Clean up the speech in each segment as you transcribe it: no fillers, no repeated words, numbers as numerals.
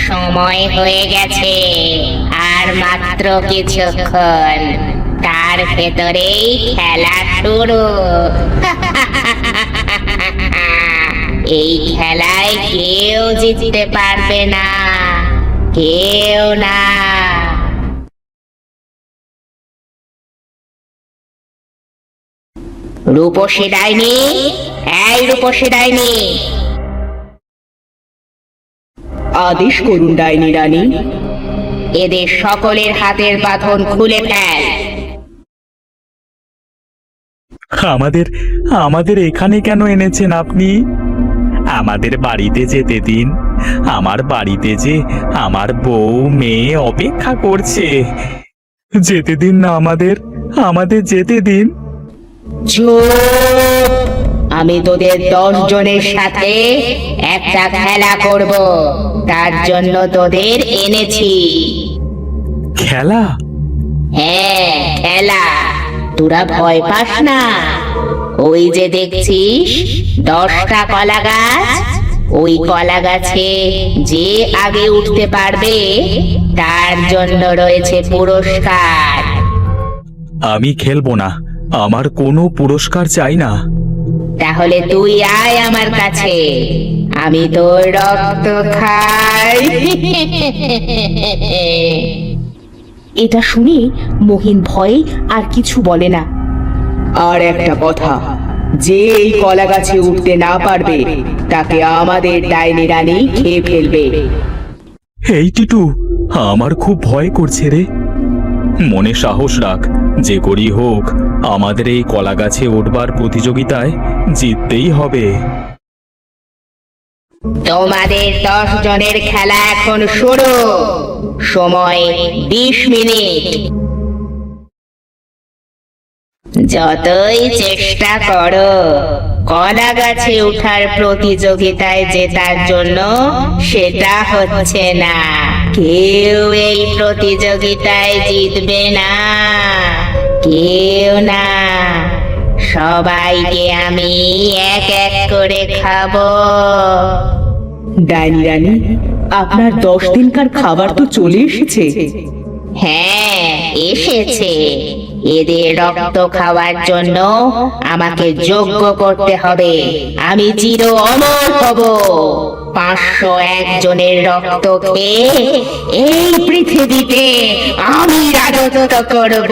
সময় হয়ে গেছে, আর মাত্র কিছুক্ষণ, তার ভেতরেই খেলা শুরু। এই খেলায় কেউ জিততে পারবে না, কেউ না। রূপসী ডাইনি, এই রূপসী ডাইনি! আদেশ করুন ডাইনি রানী। এদের সকলের হাতের বাঁধন খুলে ফেল। আমাদের আমাদের এখানে কেন এনেছেন আপনি? আমাদের বাড়িতে যেতে দিন। আমার বাড়িতে যে আমার বউ মেয়ে অপেক্ষা করছে। যেতে দিন না, আমাদের আমাদের যেতে দিন। চুপ! আমি তোদের 10 জনের সাথে একটা খেলা করব, তার জন্য তোদের এনেছি। খেলা? হ্যাঁ, খেলা। তোরা ভয় পাস না। ওই যে দেখছিস 10টা কলা গাছ, ওই কলা গাছে যে আগে উঠতে পারবে তার জন্য রয়েছে পুরস্কার। আমি খেলবো না, আমার কোনো পুরস্কার চাই না। তাহলে তুই আয় আমার কাছে, আমি তোর রক্ত খাই। এটা শুনে মহিন ভয়ে আর কিছু বলে না। আর একটা কথা, যে এই কলা গাছে উঠতে না পারবে তাকে আমাদের ডাইনি রানী খেয়ে ফেলবে। এই টিটু, আমার খুব ভয় করছে রে। মনে সাহস রাখ, যে করি হোক আমাদের এই কলা গাছে উঠবার প্রতিযোগিতায় জিততেই হবে। তোমাদের 10 জনের খেলা এখন শুরু। সময় 20 মিনিট। যতই চেষ্টা করো কলা গাছে ওঠার প্রতিযোগিতায় জেতার জন্য, সেটা হচ্ছে না। কেউ এই প্রতিযোগিতায় জিতবে না, কেউ না। সবাইকে আমি এক এক করে খাবো। ডাইনি রানী, আপনার 10 দিনকার খাবার তো চলে এসেছে। হ্যাঁ, এসেছে। এদের রক্ত খাওয়ার জন্য আমাকে যোগ্য করতে হবে। আমি চির অমর হব। 501 জনের রক্ত খেয়ে এই পৃথিবীতে আমি রাজত্ব করব।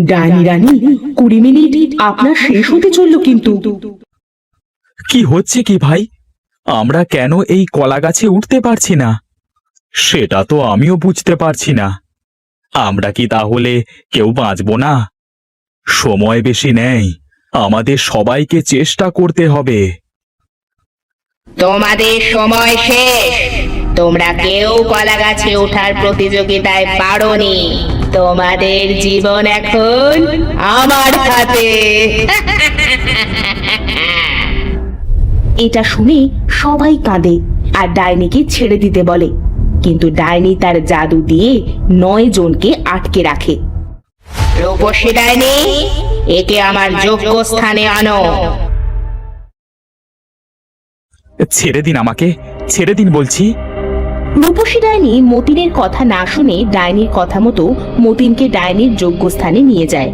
ডাইনি রানী, 20 মিনিট আপনার শেষ হতে চললো কিন্তু। কি হচ্ছে কি ভাই? আমরা কেন এই কলা গাছে উঠতে পারছি না? সেটা তো আমিও বুঝতে পারছি না। আমরা কি তাহলে কেউ বাঁচবো না? সময় বেশি নেই, আমাদের সবাইকে চেষ্টা করতে হবে। তোমাদের সময় শেষ। তোমরা কেউ কলা গাছে ওঠার প্রতিযোগিতায় পারোনি। তোমাদের জীবন এখন আমার হাতে। এটা শুনে সবাই কাঁদে আর ডাইনিকে ছেড়ে দিতে বলে, কিন্তু ডাইনি তার জাদু দিয়ে 9 জনকে আটকে রাখে। রূপসী ডাইনি, একে আমার যোগ্য স্থানে আনো। ছেড়ে দিন আমাকে, ছেড়ে দিন বলছি। রূপসী ডাইনি মতিনের কথা না শুনে ডাইনির কথা মতো মতিনকে ডাইনির যোগ্য স্থানে নিয়ে যায়।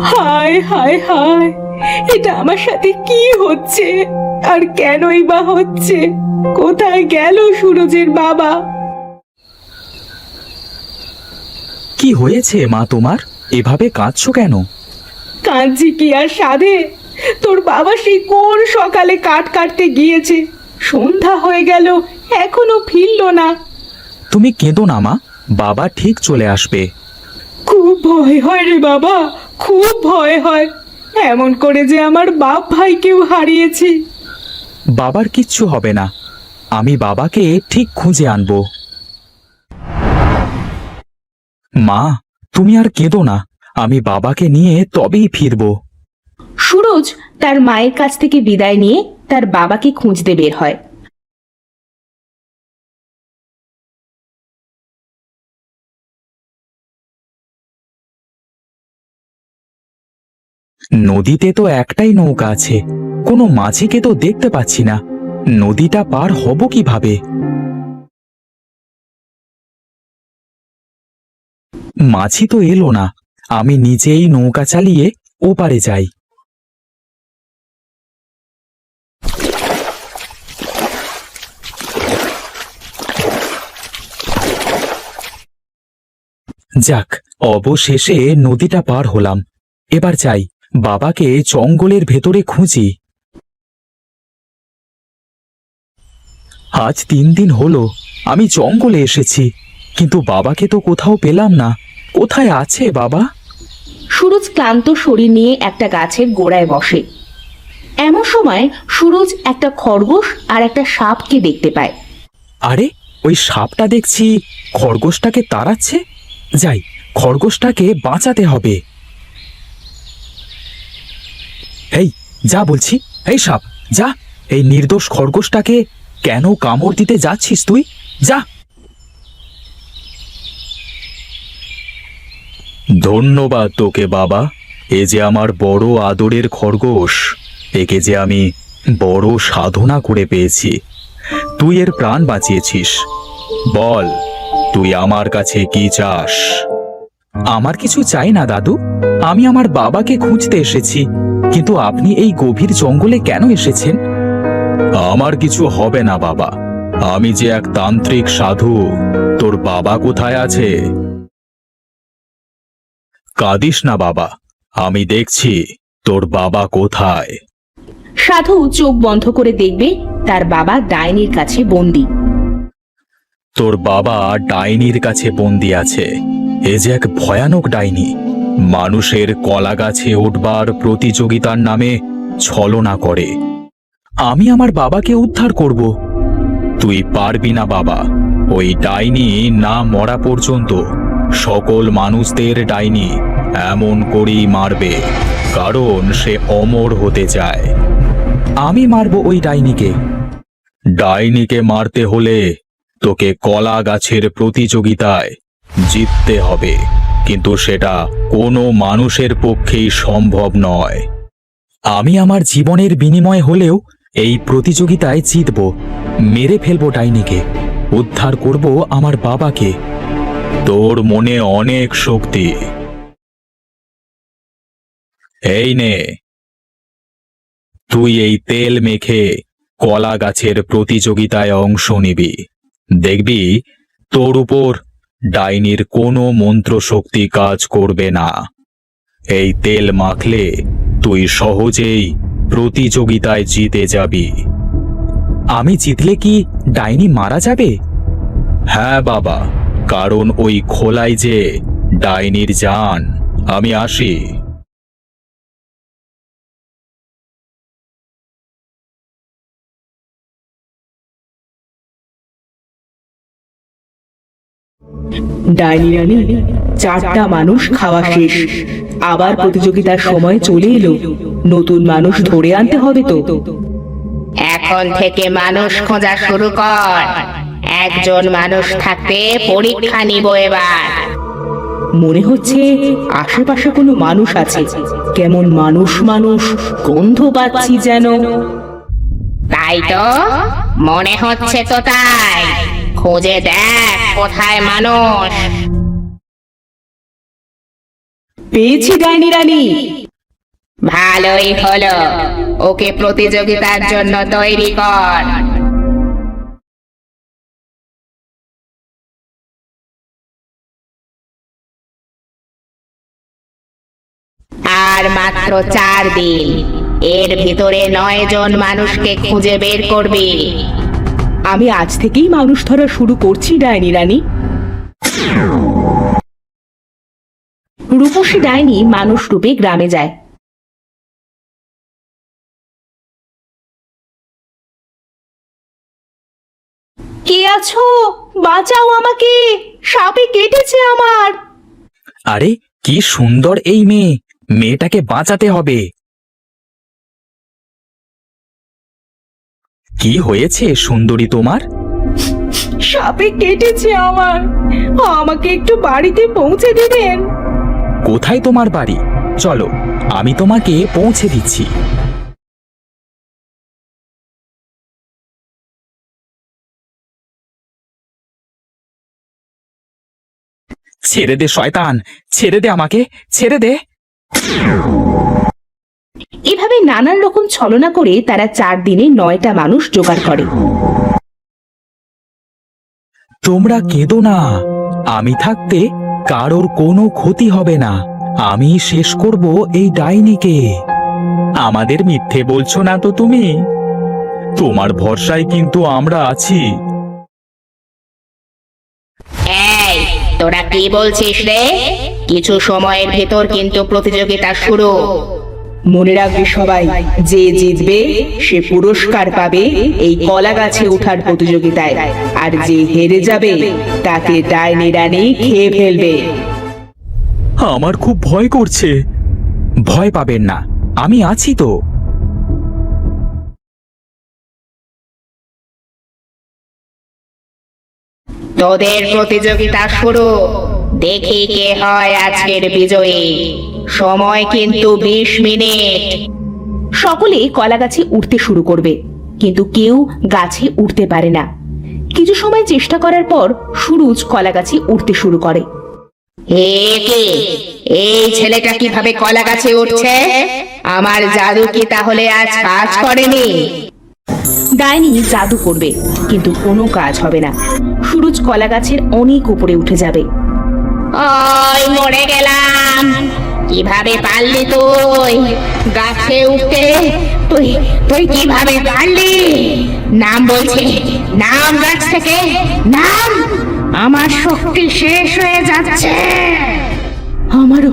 হায় হায় হায়, এটা আমার সাথে কি হচ্ছে, আর কেনই বা হচ্ছে? কোথায় গেল সুরজের বাবা? কি হয়েছে মা তোমার? এভাবে কাঁদছো কেন? কাঁদছি কি আর সাধে? তোর বাবা সেই কোন সকালে কাঠ কাটতে গিয়েছে, সন্ধ্যা হয়ে গেল, এখনো ফিরলো না। তুমি কেঁদো না মা, বাবা ঠিক চলে আসবে। খুব ভয় হয় রে বাবা, খুব ভয় হয়। এমন করে যে আমার বাপ ভাইকেও হারিয়েছি। বাবার কিচ্ছু হবে না, আমি বাবাকে ঠিক খুঁজে আনবো। মা, তুমি আর কেঁদো না, আমি বাবাকে নিয়ে তবেই ফিরবো। সুরজ তার মায়ের কাছ থেকে বিদায় নিয়ে তার বাবাকে খুঁজতে বের হয়। নদীতে তো একটাই নৌকা আছে, কোনো মাঝিকে তো দেখতে পাচ্ছি না। নদীটা পার হব কিভাবে? মাঝি তো এলো না, আমি নিজেই নৌকা চালিয়ে ওপারে যাই। যাক, অবশেষে নদীটা পার হলাম। এবার যাই, বাবাকে জঙ্গলের ভেতরে খুঁজি। আজ 3 দিন হলো আমি জঙ্গলে এসেছি, কিন্তু বাবাকে তো কোথাও পেলাম না। কোথায় আছে বাবা? সুরজ ক্লান্ত শরীর নিয়ে একটা গাছের গোড়ায় বসে। এমন সময় সুরজ একটা খরগোশ আর একটা সাপকে দেখতে পায়। আরে, ওই সাপটা দেখছি খরগোশটাকে তাড়াচ্ছে। যাই, খরগোশটাকে বাঁচাতে হবে। এই যা বলছি, এই সাপ যা, এই নির্দোষ খরগোশটাকে কেন কামড় দিতে যাচ্ছিস তুই? যা। ধন্যবাদ তোকে বাবা, এ যে আমার বড় আদরের খরগোশ, একে যে আমি বড় সাধনা করে পেয়েছি। তুই এর প্রাণ বাঁচিয়েছিস। বল, তুই আমার কাছে কি চাস? আমার কিছু চাই না দাদু, আমি আমার বাবাকে খুঁজতে এসেছি, কিন্তু আপনি এই গভীর জঙ্গলে কেন এসেছেন? আমার কিছু হবে না বাবা, আমি যে এক তান্ত্রিক সাধু। তোর বাবা কোথায় আছে? কাঁদিস না বাবা, আমি দেখছি তোর বাবা কোথায়। সাধু চোখ বন্ধ করে দেখবে তার বাবা ডাইনির কাছে বন্দী। তোর বাবা ডাইনির কাছে বন্দী আছে। এ যে এক ভয়ানক ডাইনি, মানুষের কলা গাছে উঠবার প্রতিযোগিতার নামে ছলনা করে। আমি আমার বাবাকে উদ্ধার করব। তুই পারবি না বাবা, ওই ডাইনি না মরা পর্যন্ত সকল মানুষদের ডাইনি এমন করেই মারবে, কারণ সে অমর হতে চায়। আমি মারব ওই ডাইনিকে। ডাইনিকে মারতে হলে তোকে কলা গাছের প্রতিযোগিতায় জিততে হবে, কিন্তু সেটা কোনো মানুষের পক্ষেই সম্ভব নয়। আমি আমার জীবনের বিনিময় হলেও এই প্রতিযোগিতায় জিতব। মেরে ফেলবো ডাইনিকে, উদ্ধার করব আমার বাবাকে। তোর মনে অনেক শক্তি। এই নে, তুই এই তেল মেখে কলা গাছের প্রতিযোগিতায় অংশ নিবি। দেখবি তোর উপর ডাইনির কোনো মন্ত্র শক্তি কাজ করবে না। এই তেল মাখলে তুই সহজেই প্রতিযোগিতায় জিতে যাবি। আমি জিতলে কি ডাইনি মারা যাবে? হ্যাঁ বাবা, কারণ ওই খোলাই যে ডাইনির জান। আমি আসি। ডাইনি রানী, 4টা মানুষ খাওয়া শেষ, আবার প্রতিযোগিতার সময় চলে এলো। নতুন মানুষ ধরে আনতে হবে তো। এখন থেকে মানুষ খোঁজা শুরু কর। একজন মানুষ থাকতে পরীক্ষা নিব এবার। মনে হচ্ছে আশেপাশে কোনো মানুষ আছে। কেমন মানুষ মানুষ গন্ধ পাচ্ছি যেন। তাই তো মনে হচ্ছে তো, তাই খুঁজে দেখ কোথায় মানুষ। পেয়েছি ডাইনি রানী। ভালোই হলো, ওকে প্রতিযোগিতার জন্য তৈরি কর। আর মাত্র 4 দিন, এর ভিতরে 9 জন মানুষকে খুঁজে বের করবি। আমি আজ থেকেই মানুষ ধরা শুরু করছি ডাইনি রানী। রূপসী ডাইনি মানুষ রূপে গ্রামে যায়। কে আছো? বাঁচাও আমাকে, সাপে কেটেছে আমার। আরে কি সুন্দর এই মেয়ে, মেয়েটাকে বাঁচাতে হবে। কি হয়েছে সুন্দরী তোমার? সাপে কেটেছে আমার, আমাকে একটু বাড়িতে পৌঁছে দিবেন? কোথায় তোমার বাড়ি? চলো আমি তোমাকে পৌঁছে দিচ্ছি। ছেড়ে দে শয়তান, ছেড়ে দে আমাকে, ছেড়ে দে। এভাবে নানান রকম ছলনা করে তারা 4 দিনে 9টা মানুষ জোগাড় করে। তোমরা কেঁদো না, আমি থাকতে কারোর কোনো ক্ষতি হবে না। আমি শেষ করব এই ডাইনিকে। আমাদের মিথ্যে বলছো না তো তুমি? তোমার ভরসায় কিন্তু আমরা আছি। এই, তোরা কি বলছিস রে? কিছু সময়ের ভেতর কিন্তু প্রতিযোগিতা শুরু। মনে রাখবে সবাই, যে জিতবে সে পুরস্কার পাবে এই কলা গাছে ওঠার প্রতিযোগিতায়, আর যে হেরে যাবে তাকে ডাইনি রানী খেয়ে ফেলবে। আমার খুব ভয় করছে। ভয় পাবেন না, আমি আছি তো। তোদের প্রতিযোগিতা শুরু। দেখি কে হয় আজকের বিজয়ী। সময় কিন্তু 20 মিনিট। সকলে কলা গাছে উঠতে শুরু করবে, কিন্তু কেউ গাছে উঠতে পারে না। কিছু সময় চেষ্টা করার পর সুরুজ কলা গাছে উঠতে শুরু করে। এই ছেলেটা কিভাবে কলা গাছে উঠছে? আমার জাদু কি তাহলে আজ কাজ করেনি? ডাইনি জাদু করবে, কিন্তু কোনো কাজ হবে না। সুরুজ কলা গাছের অনেক উপরে উঠে যাবে। ওই মরে গেলাম। কিভাবে পারলি তুই গাছে উঠতে? তুই তুই কিভাবে পারলি? নাম বলছে, নাম গাছ থেকে, নাম। আমার শক্তি শেষ হয়ে যাচ্ছে। আমারও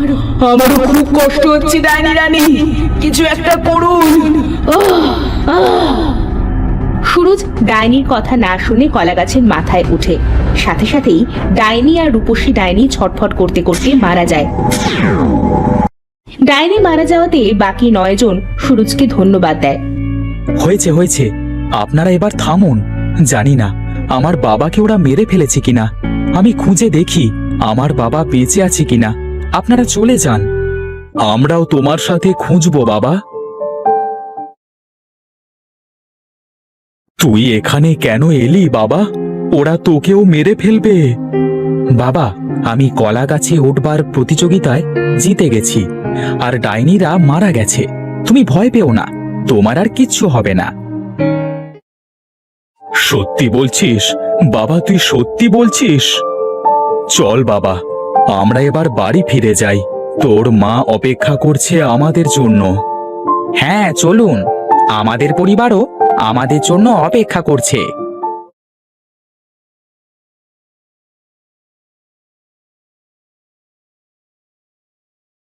খুব কষ্ট হচ্ছে ডাইনি রানী, কিছু একটা করুন। সুরুজ ডাইনির কথা না শুনে কলা গাছের মাথায় উঠে। সাথে সাথেই ডাইনি আর রূপসী ডাইনি ছটফট করতে করতে মারা যায়। ডাইনি মারা যাওয়াতে বাকি 9 জন সুরুজকে ধন্যবাদ দেয়। হয়েছে হয়েছে, আপনারা এবার থামুন। জানি না আমার বাবাকে ওরা মেরে ফেলেছে কিনা। আমি খুঁজে দেখি আমার বাবা বেঁচে আছে কিনা। আপনারা চলে যান, আমরাও তোমার সাথে খুঁজবো বাবা। তুই এখানে কেন এলি বাবা? ওরা তোকেও মেরে ফেলবে। বাবা, আমি কলা গাছে উঠবার প্রতিযোগিতায় জিতে গেছি, আর ডাইনিরা মারা গেছে। তুমি ভয় পেও না, তোমার আর কিচ্ছু হবে না। সত্যি বলছিস বাবা? তুই সত্যি বলছিস? চল বাবা, আমরা এবার বাড়ি ফিরে যাই। তোর মা অপেক্ষা করছে আমাদের জন্য। হ্যাঁ চলুন, আমাদের পরিবারও আমাদের জন্য অপেক্ষা করছে।